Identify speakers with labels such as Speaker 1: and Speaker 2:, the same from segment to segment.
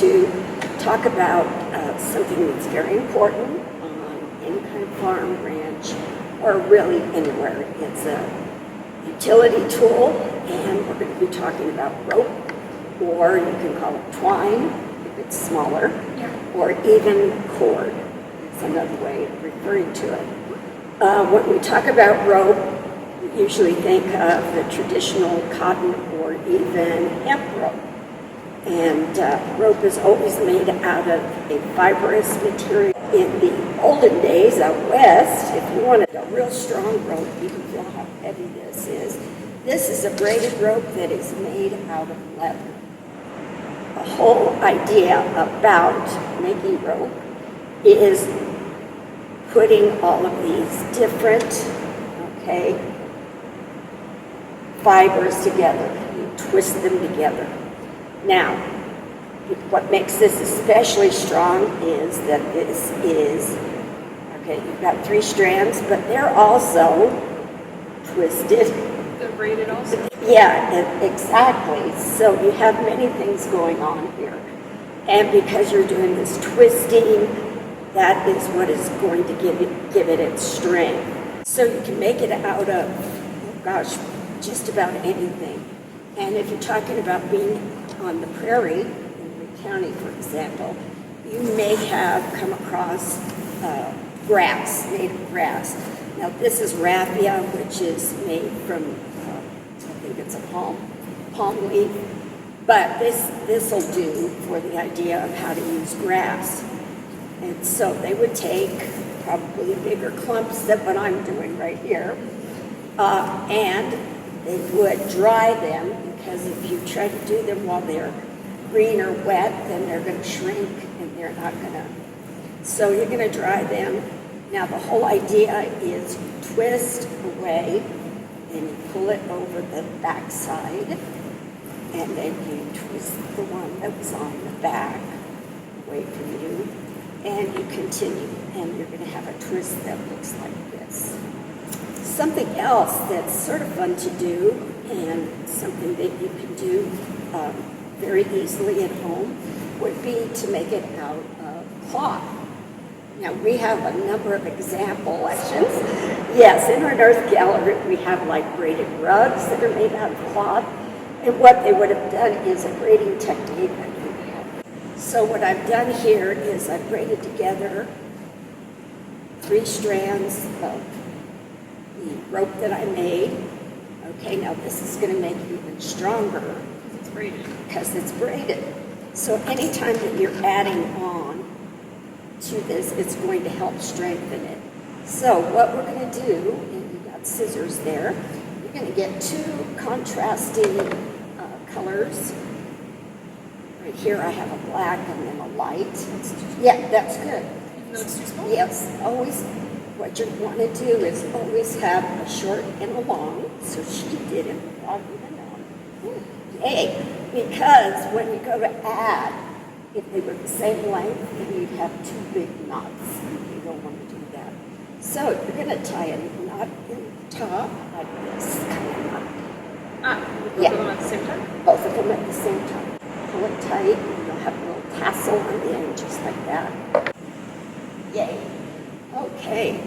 Speaker 1: to talk about something that's very important on any kind of farm, ranch, or really anywhere. It's a utility tool, and we're going to be talking about rope, or you can call it twine if it's smaller, or even cord. It's another way of referring to it. When we talk about rope, we usually think of the traditional cotton or even hemp rope. And rope is always made out of a fibrous material. In the olden days out west, if you wanted a real strong rope, you can feel how heavy this is. This is a braided rope that is made out of leather. The whole idea about making rope is putting all of these different, fibers together. You twist them together. Now, what makes this especially strong is that this is, you've got 3 strands, but they're also twisted.
Speaker 2: They're braided also?
Speaker 1: Yeah, exactly. So you have many things going on here. And because you're doing this twisting, that is what is going to give it its strength. So you can make it out of, just about anything. And if you're talking about being on the prairie, in Lee County, for example, you may have come across grass, native grass. Now this is raffia, which is made from, I think it's a palm leaf. But this will do for the idea of how to use grass. And so they would take probably bigger clumps than what I'm doing right here, and they would dry them, because if you try to do them while they're green or wet, then they're going to shrink and they're not going to. So you're going to dry them. Now the whole idea is you twist away and you pull it over the back side, and then you twist the one that was on the back away from you, and you continue, and you're going to have a twist that looks like this. Something else that's sort of fun to do, and something that you can do very easily at home, would be to make it out of cloth. Now, we have a number of example collections. Yes, in our North Gallery, we have like braided rugs that are made out of cloth. And what they would have done is a braiding technique. So what I've done here is I've braided together 3 strands of the rope that I made. Okay, now this is going to make it even stronger.
Speaker 2: It's braided.
Speaker 1: Because it's braided. So anytime that you're adding on to this, it's going to help strengthen it. So what we're going to do, and you've got scissors there, you're going to get 2 contrasting colors. Right here I have a black and then a light. Yeah, that's good.
Speaker 2: Even though it's too small?
Speaker 1: Yes, always. What you want to do is always have a short and a long. So she did it without even knowing. Yay! Because when you go to add, if they were the same length, then you'd have 2 big knots. You don't want to do that. So you're going to tie a knot in the top like this kind of knot.
Speaker 2: Both of them at the same time?
Speaker 1: Both of them at the same time. Pull it tight, and you'll have a little tassel on the end, just like that. Yay. Okay,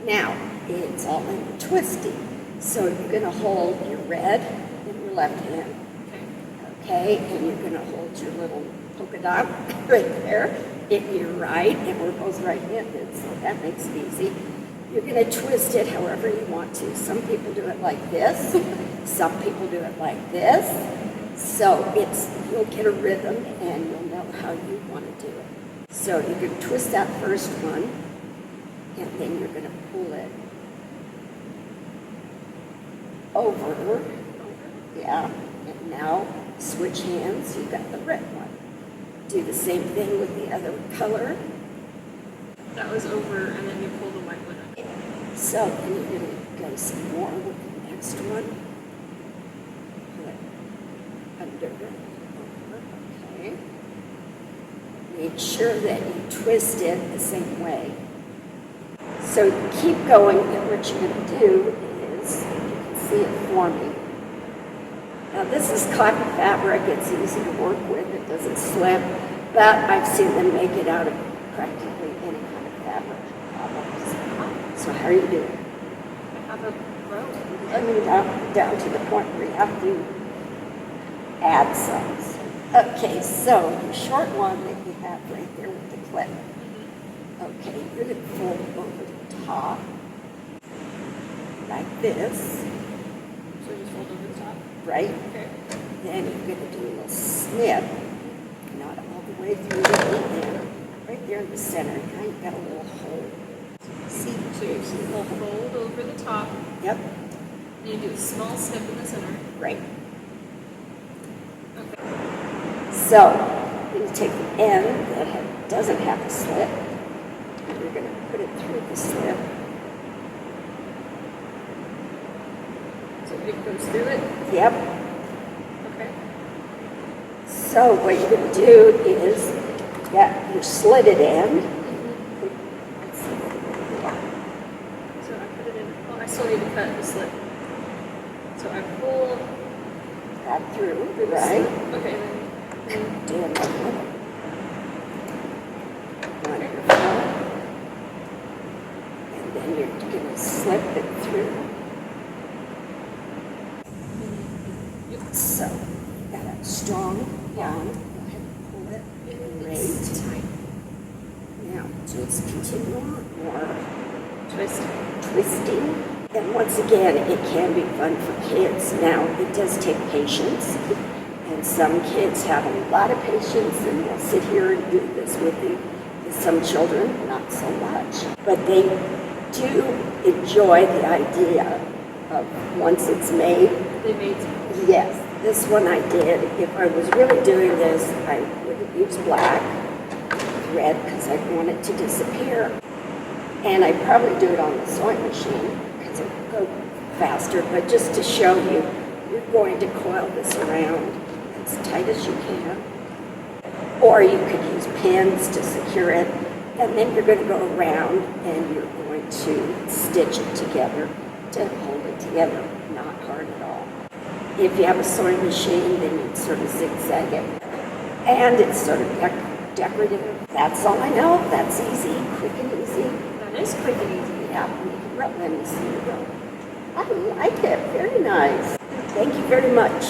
Speaker 1: now it's all in the twisting. So you're going to hold your red in your left hand. Okay, and you're going to hold your little polka dot right there in your right, and we're both right-handed, so that makes it easy. You're going to twist it however you want to. Some people do it like this. Some people do it like this. So you'll get a rhythm and you'll know how you want to do it. So you can twist that first one, and then you're going to pull it over. Yeah, and now switch hands. You've got the red one. Do the same thing with the other color.
Speaker 2: That was over, and then you pull the white one up.
Speaker 1: So then you're going to go some more with the next one. Pull it under, over, okay. Make sure that you twist it the same way. So keep going, and what you're going to do is, you can see it forming. Now this is cotton fabric, it's easy to work with, it doesn't slip. but I've seen them make it out of practically any kind of fabric almost. So how are you doing?
Speaker 2: I have a row.
Speaker 1: I mean, down to the point where you have to add some. Okay, so the short one that you have right there with the clip. Okay, you're going to fold it over the top like this,
Speaker 2: So just fold over the top.
Speaker 1: right?
Speaker 2: Okay.
Speaker 1: Then you're going to do a little snip, not all the way through there, right there in the center. Now you've got a little hole. See?
Speaker 2: So you will fold over the top,
Speaker 1: Yep,
Speaker 2: and you do a small snip in the center.
Speaker 1: right.
Speaker 2: Okay.
Speaker 1: So you take the end that doesn't have a slit, and you're going to put it through the slit.
Speaker 2: So it goes through it.
Speaker 1: Yep.
Speaker 2: Okay.
Speaker 1: So what you're going to do is that your slitted end.
Speaker 2: So I put it in. Oh, I still need to cut the slit. So I pull
Speaker 1: That through,
Speaker 2: through the
Speaker 1: right?
Speaker 2: slit. Okay. Then
Speaker 1: Do another one. Wonderful. And then you're going to slip it through. So, got a strong yarn. Go ahead and pull it.
Speaker 2: it's
Speaker 1: Great.
Speaker 2: tight.
Speaker 1: Now, just continue on more
Speaker 2: Twist.
Speaker 1: twisting. And once again, it can be fun for kids. Now, it does take patience. And some kids have a lot of patience and they'll sit here and do this with you. With some children, not so much. But they do enjoy the idea of once it's made.
Speaker 2: They made some.
Speaker 1: Yes, this one I did. If I was really doing this, I wouldn't use black thread because I'd want it to disappear. And I'd probably do it on the sewing machine because it would go faster. But just to show you, you're going to coil this around as tight as you can. Or you could use pins to secure it. And then you're going to go around and you're going to stitch it together to hold it together. Not hard at all. If you have a sewing machine, then you'd sort of zigzag it. And it's sort of decorative. That's all I know. That's easy, quick and easy.
Speaker 2: That is quick and easy.
Speaker 1: Yeah, let me see you go. I like it. Very nice. Thank you very much.